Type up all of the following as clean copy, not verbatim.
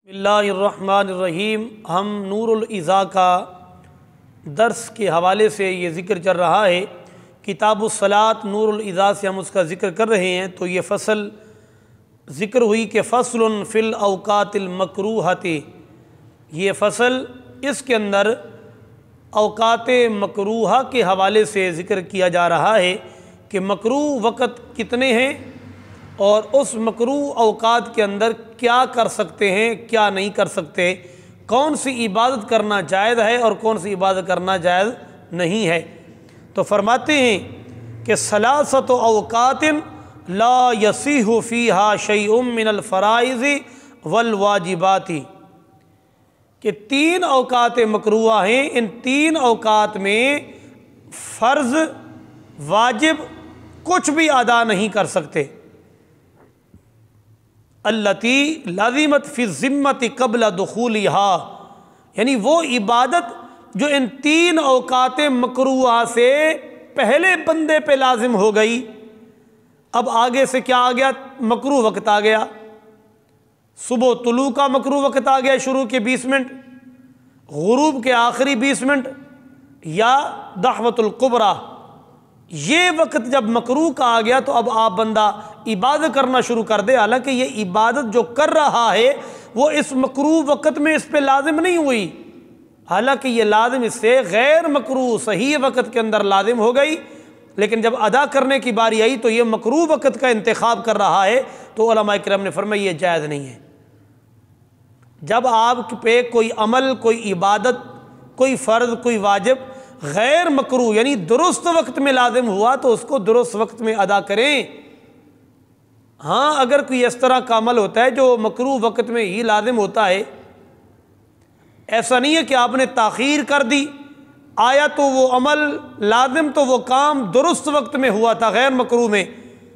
بسم اللہ الرحمن الرحیم۔ ہم نور الإضاء کا درس کے حوالے سے یہ ذکر چل رہا ہے، کتاب الصلاۃ نور الإضاء سے ہم اس کا ذکر کر رہے ہیں۔ تو یہ فصل ذکر ہوئی کہ فصل فی الاوقات المکروہۃ، یہ فصل اس کے اندر اوقات مکروہہ کے حوالے سے ذکر کیا جا رہا ہے کہ مکروہ وقت کتنے ہیں اور اس مکروہ اوقات کے اندر کیا کر سکتے ہیں، کیا نہیں کر سکتے، کون سی عبادت کرنا جائز ہے اور کون سی عبادت کرنا جائز نہیں ہے۔ تو فرماتے ہیں کہ ثلاثۃ اوقات لا یصح فیہا شیء من الفرائض والواجبات، کہ تین اوقات مکروہ ہیں، ان تین اوقات میں فرض واجب کچھ بھی ادا نہیں کر سکتے۔ التی لازمت فی الذمۃ قبل دخولها، یعنی وہ عبادت جو ان تین اوقات مکروہ سے پہلے بندے پہ لازم ہو گئی۔ اب آگے سے کیا آ گیا؟ مکروہ وقت آ گیا، صبح طلوع کا مکروہ وقت آ گیا، شروع کے 20 منٹ، غروب کے آخری 20 منٹ، یا دعوت القبریٰ، یہ وقت جب مکروہ کا آ گیا تو اب آپ بندہ عبادت کرنا شروع کر دے، حالانکہ یہ عبادت جو کر رہا ہے وہ اس مکروہ وقت میں اس پہ لازم نہیں ہوئی، حالانکہ یہ لازم اس سے غیر مکروہ صحیح وقت کے اندر لازم ہو گئی، لیکن جب ادا کرنے کی باری آئی تو یہ مکروہ وقت کا انتخاب کر رہا ہے، تو علماء کرام نے فرمایا یہ جائز نہیں ہے۔ جب آپ پہ کوئی عمل، کوئی عبادت، کوئی فرض، کوئی واجب غیر مکروہ یعنی درست وقت میں لازم ہوا تو اس کو درست وقت میں ادا کریں۔ ہاں، اگر کوئی اس طرح کا عمل ہوتا ہے جو مکروہ وقت میں ہی لازم ہوتا ہے، ایسا نہیں ہے کہ آپ نے تاخیر کر دی، آیا تو وہ عمل لازم، تو وہ کام درست وقت میں ہوا تھا غیر مکروہ میں،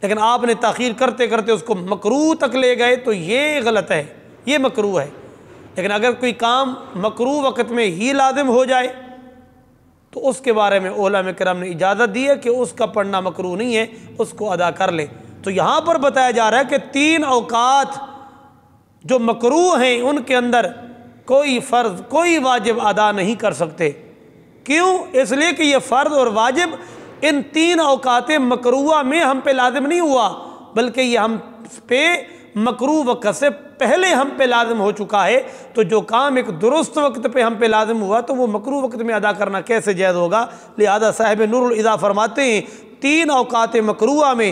لیکن آپ نے تاخیر کرتے کرتے اس کو مکروہ تک لے گئے، تو یہ غلط ہے، یہ مکروہ ہے۔ لیکن اگر کوئی کام مکروہ وقت میں ہی لازم ہو جائے تو اس کے بارے میں علماء کرام نے اجازت دی ہے کہ اس کا پڑھنا مکروہ نہیں ہے، اس کو ادا کر لے۔ تو یہاں پر بتایا جا رہا ہے کہ تین اوقات جو مکروہ ہیں ان کے اندر کوئی فرض، کوئی واجب ادا نہیں کر سکتے۔ کیوں؟ اس لیے کہ یہ فرض اور واجب ان تین اوقات مکروہ میں ہم پہ لازم نہیں ہوا، بلکہ یہ ہم پہ مکروہ وقت سے پہلے ہم پہ لازم ہو چکا ہے۔ تو جو کام ایک درست وقت پہ ہم پہ لازم ہوا تو وہ مکروہ وقت میں ادا کرنا کیسے جائز ہوگا؟ لہذا صاحب نور الإضاء فرماتے ہیں تین اوقات مکروہ میں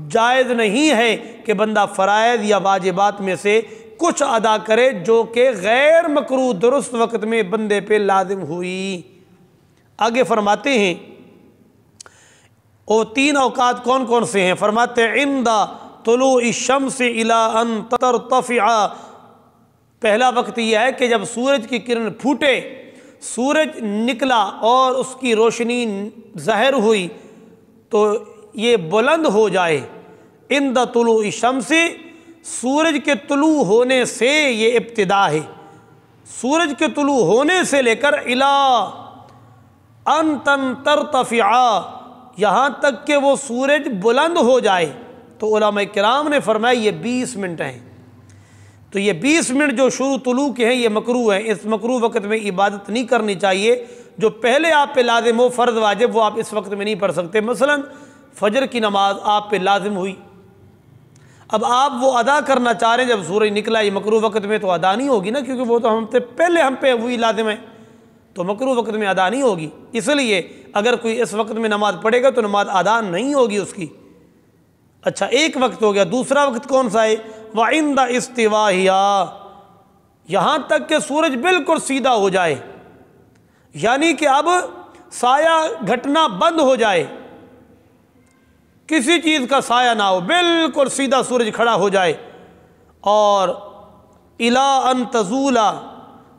جائز نہیں ہے کہ بندہ فرائض یا واجبات میں سے کچھ ادا کرے جو کہ غیر مکروہ درست وقت میں بندے پہ لازم ہوئی۔ آگے فرماتے ہیں وہ تین اوقات کون کون سے ہیں؟ فرماتے ہیں عند طلوع الشمس الی ان ترتفع، پہلا وقت یہ ہے کہ جب سورج کی کرن پھوٹے، سورج نکلا اور اس کی روشنی ظاہر ہوئی تو یہ بلند ہو جائے۔ عند طلوع الشمس، سورج کے طلوع ہونے سے یہ ابتدا ہے، سورج کے طلوع ہونے سے لے کر الی ان ترتفع، یہاں تک کہ وہ سورج بلند ہو جائے۔ تو علماء کرام نے فرمایا یہ 20 منٹ ہیں، تو یہ 20 منٹ جو شروع طلوع کے ہیں یہ مکروہ ہیں، اس مکروہ وقت میں عبادت نہیں کرنی چاہیے۔ جو پہلے آپ پہ لازم ہو فرض واجب وہ آپ اس وقت میں نہیں پڑھ سکتے۔ مثلا فجر کی نماز آپ پہ لازم ہوئی، اب آپ وہ ادا کرنا چاہ رہے ہیں جب سورج نکلا، یہ مکروہ وقت میں تو ادا نہیں ہوگی نا، کیونکہ وہ تو ہم سے پہلے ہم پہ ہوئی لازم ہے، تو مکروہ وقت میں ادا نہیں ہوگی۔ اس لیے اگر کوئی اس وقت میں نماز پڑھے گا تو نماز ادا نہیں ہوگی اس کی۔ اچھا، ایک وقت ہو گیا۔ دوسرا وقت کون سا ہے؟ وعند استوائها، یہاں تک کہ سورج بالکل سیدھا ہو جائے، یعنی کہ اب سایہ گھٹنا بند ہو جائے، کسی چیز کا سایہ نہ ہو، بالکل سیدھا سورج کھڑا ہو جائے۔ اور الی ان تزول،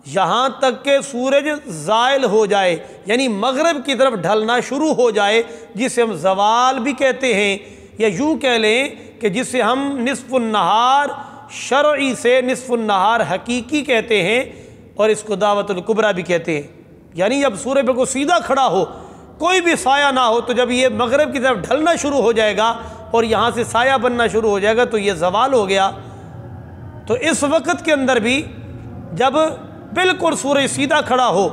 یہاں تک کہ سورج زائل ہو جائے، یعنی مغرب کی طرف ڈھلنا شروع ہو جائے، جسے ہم زوال بھی کہتے ہیں، یا یوں کہہ لیں کہ جسے ہم نصف النہار شرعی سے نصف النہار حقیقی کہتے ہیں، اور اس کو دعوت الکبریٰ بھی کہتے ہیں۔ یعنی جب سورج کو سیدھا کھڑا ہو، کوئی بھی سایہ نہ ہو، تو جب یہ مغرب کی طرف ڈھلنا شروع ہو جائے گا اور یہاں سے سایہ بننا شروع ہو جائے گا تو یہ زوال ہو گیا۔ تو اس وقت کے اندر بھی جب بالکل سورج سیدھا کھڑا ہو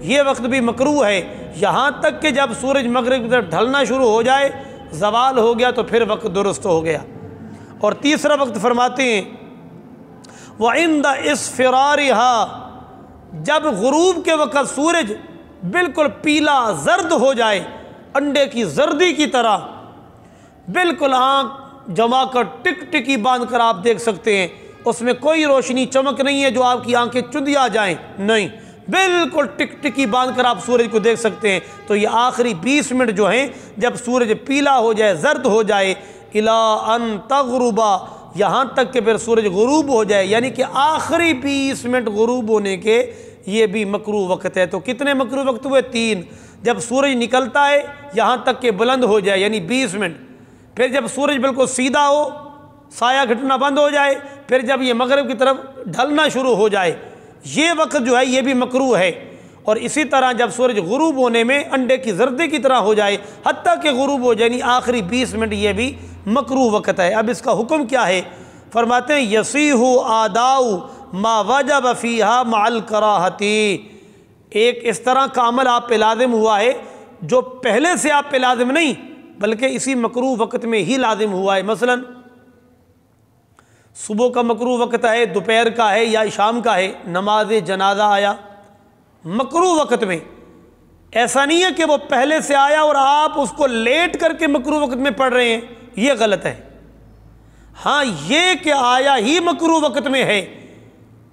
یہ وقت بھی مکروہ ہے، یہاں تک کہ جب سورج مغرب کی طرف ڈھلنا شروع ہو جائے، زوال ہو گیا تو پھر وقت درست ہو گیا۔ اور تیسرا وقت فرماتے ہیں وَعِنْدَ اصْفِرَارِهَا، جب غروب کے وقت سورج بالکل پیلا زرد ہو جائے، انڈے کی زردی کی طرح، بالکل آنکھ جما کر ٹک ٹکی باندھ کر آپ دیکھ سکتے ہیں، اس میں کوئی روشنی چمک نہیں ہے جو آپ کی آنکھیں چندیا جائیں، نہیں، بالکل ٹک ٹکی باندھ کر آپ سورج کو دیکھ سکتے ہیں۔ تو یہ آخری 20 منٹ جو ہیں جب سورج پیلا ہو جائے، زرد ہو جائے، اِلَىٰ أَن تَغْرُبَ، یہاں تک کہ پھر سورج غروب ہو جائے، یعنی کہ آخری 20 منٹ غروب ہونے کے یہ بھی مکروہ وقت ہے۔ تو کتنے مکروہ وقت ہوئے؟ 3۔ جب سورج نکلتا ہے یہاں تک کہ بلند ہو جائے یعنی 20 منٹ، پھر جب سورج بالکل سیدھا ہو، سایہ گھٹنا بند ہو جائے، پھر جب یہ مغرب کی طرف ڈھلنا شروع ہو جائے، یہ وقت جو ہے یہ بھی مکروہ ہے۔ اور اسی طرح جب سورج غروب ہونے میں انڈے کی زردی کی طرح ہو جائے، حتیٰ کہ غروب ہو جائے، یعنی آخری 20 منٹ یہ بھی مکروہ وقت ہے۔ اب اس کا حکم کیا ہے؟ فرماتے ہیں یصیح آداء ما وجب فیہا مع الکراہۃ، ایک اس طرح کا عمل آپ پہ لازم ہوا ہے جو پہلے سے آپ پہ لازم نہیں بلکہ اسی مکروہ وقت میں ہی لازم ہوا ہے۔ مثلا صبح کا مکروہ وقت ہے، دوپہر کا ہے یا شام کا ہے، نماز جنازہ آیا مکروہ وقت میں، ایسا نہیں ہے کہ وہ پہلے سے آیا اور آپ اس کو لیٹ کر کے مکروہ وقت میں پڑھ رہے ہیں، یہ غلط ہے۔ ہاں یہ کہ آیا ہی مکروہ وقت میں ہے،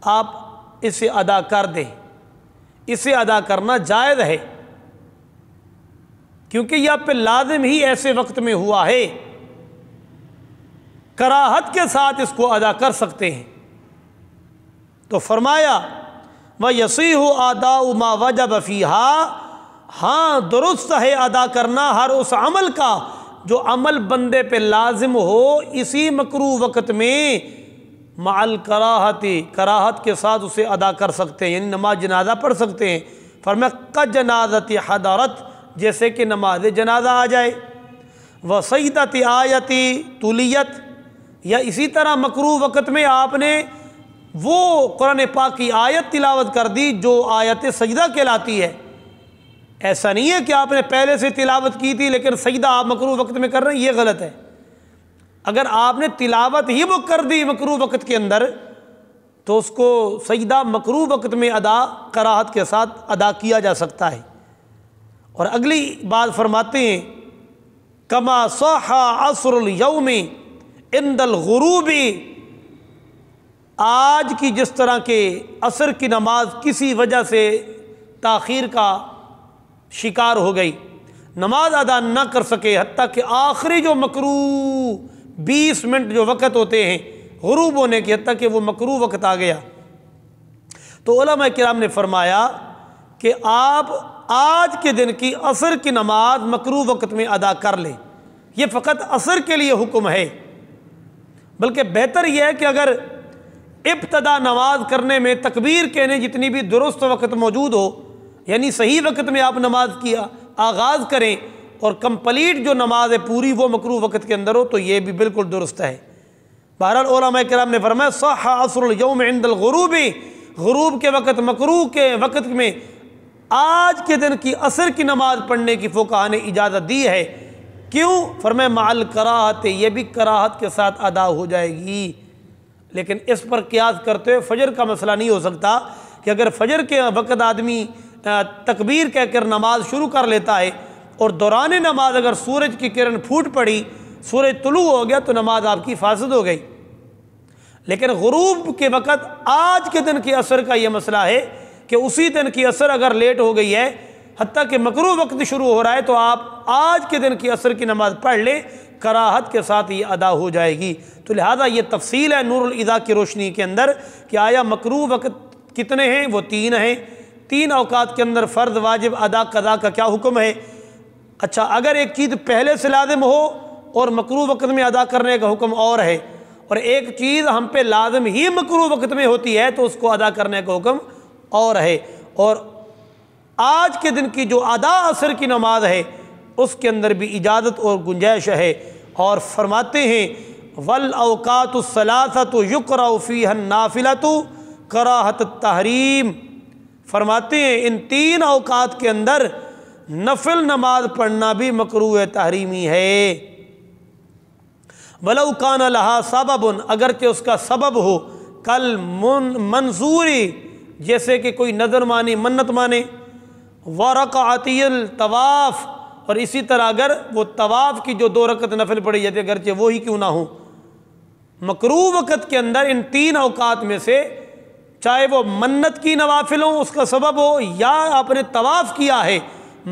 آپ اسے ادا کر دیں، اسے ادا کرنا جائز ہے کیونکہ یہ آپ پہ لازم ہی ایسے وقت میں ہوا ہے، کراہت کے ساتھ اس کو ادا کر سکتے ہیں۔ تو فرمایا وَيَصِيحُ آدَاءُ مَا وَجَبَ فِيهَا، ہاں درست ہے ادا کرنا ہر اس عمل کا جو عمل بندے پہ لازم ہو اسی مکروہ وقت میں، مع الکراہۃ، کراہت کے ساتھ اسے ادا کر سکتے ہیں، یعنی نماز جنازہ پڑھ سکتے ہیں۔ فرمایا کجنازۃ حضرت، جیسے کہ نماز جنازہ آ جائے، وسجدۃ آیت تلیت، یا اسی طرح مکروہ وقت میں آپ نے وہ قرآن پاک کی آیت تلاوت کر دی جو آیت سجدہ کہلاتی ہے۔ ایسا نہیں ہے کہ آپ نے پہلے سے تلاوت کی تھی لیکن سجدہ آپ مکروہ وقت میں کر رہے ہیں، یہ غلط ہے۔ اگر آپ نے تلاوت ہی وہ کر دی مکروہ وقت کے اندر تو اس کو سجدہ مکروہ وقت میں ادا کراہت کے ساتھ ادا کیا جا سکتا ہے۔ اور اگلی بات فرماتے ہیں کما صح عصر الیوم عند الغروب، آج کی جس طرح کے عصر کی نماز کسی وجہ سے تاخیر کا شکار ہو گئی، نماز ادا نہ کر سکے، حتیٰ کہ آخری جو مکروہ 20 منٹ جو وقت ہوتے ہیں غروب ہونے کے، حتیٰ کہ وہ مکروہ وقت آ گیا، تو علماء کرام نے فرمایا کہ آپ آج کے دن کی عصر کی نماز مکروہ وقت میں ادا کر لیں۔ یہ فقط عصر کے لیے حکم ہے، بلکہ بہتر یہ ہے کہ اگر ابتدا نماز کرنے میں تکبیر کہنے جتنی بھی درست وقت موجود ہو، یعنی صحیح وقت میں آپ نماز کیا آغاز کریں، اور کمپلیٹ جو نماز ہے پوری وہ مکروہ وقت کے اندر ہو، تو یہ بھی بالکل درست ہے۔ بہرحال علماء کرام نے فرمایا صح عصر الیوم عند الغروب، غروب کے وقت مکروہ کے وقت میں آج کے دن کی عصر کی نماز پڑھنے کی فقہاء نے اجازت دی ہے۔ کیوں؟ فرمایا مع الکراہۃ، یہ بھی کراہت کے ساتھ ادا ہو جائے گی۔ لیکن اس پر قیاس کرتے ہوئے فجر کا مسئلہ نہیں ہو سکتا کہ اگر فجر کے وقت آدمی تکبیر کہہ کر نماز شروع کر لیتا ہے اور دوران نماز اگر سورج کی کرن پھوٹ پڑی، سورج طلوع ہو گیا، تو نماز آپ کی فاسد ہو گئی۔ لیکن غروب کے وقت آج کے دن کی عصر کا یہ مسئلہ ہے کہ اسی دن کی عصر اگر لیٹ ہو گئی ہے، حتیٰ کہ مکروہ وقت شروع ہو رہا ہے، تو آپ آج کے دن کی عصر کی نماز پڑھ لیں، کراہت کے ساتھ یہ ادا ہو جائے گی۔ تو لہذا یہ تفصیل ہے نور الاضاء کی روشنی کے اندر کہ آیا مکروہ وقت کتنے ہیں؟ وہ 3 ہیں۔ 3 اوقات کے اندر فرض، واجب، ادا، قضا کا کیا حکم ہے؟ اچھا، اگر ایک چیز پہلے سے لازم ہو اور مکروہ وقت میں ادا کرنے کا حکم اور ہے، اور ایک چیز ہم پہ لازم ہی مکروہ وقت میں ہوتی ہے تو اس کو ادا کرنے کا حکم اور ہے۔ اور آج کے دن کی جو ادا عصر کی نماز ہے اس کے اندر بھی اجازت اور گنجائش ہے۔ اور فرماتے ہیں وَالْأَوْقَاتُ الثَّلَاثَةُ يُقْرَأُ فِيهَا النَّافِلَةُ کراہت التحریم، فرماتے ہیں ان 3 اوقات کے اندر نفل نماز پڑھنا بھی مکروہ تحریمی ہے۔ وَلَوْ كَانَ لَهَا سَبَبٌ، اگرچہ اس کا سبب ہو، کل منظوری، جیسے کہ کوئی نظر مانی، منت مانے، وَرَقَعَتِيَ الطواف، اور اسی طرح اگر وہ طواف کی جو 2 رکعت نفل پڑھی جاتی ہے اگرچہ وہی کیوں نہ ہو، مکروہ وقت کے اندر ان 3 اوقات میں سے چاہے وہ منت کی نوافل ہوں اس کا سبب ہو، یا آپ نے طواف کیا ہے،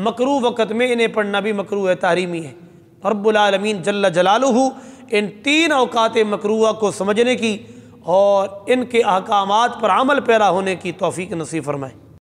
مکروہ وقت میں انہیں پڑھنا بھی مکروہ تحریمی ہے۔ رب العالمین جل جلالہ ان 3 اوقات مکروہ کو سمجھنے کی اور ان کے احکامات پر عمل پیرا ہونے کی توفیق نصیب فرمائے۔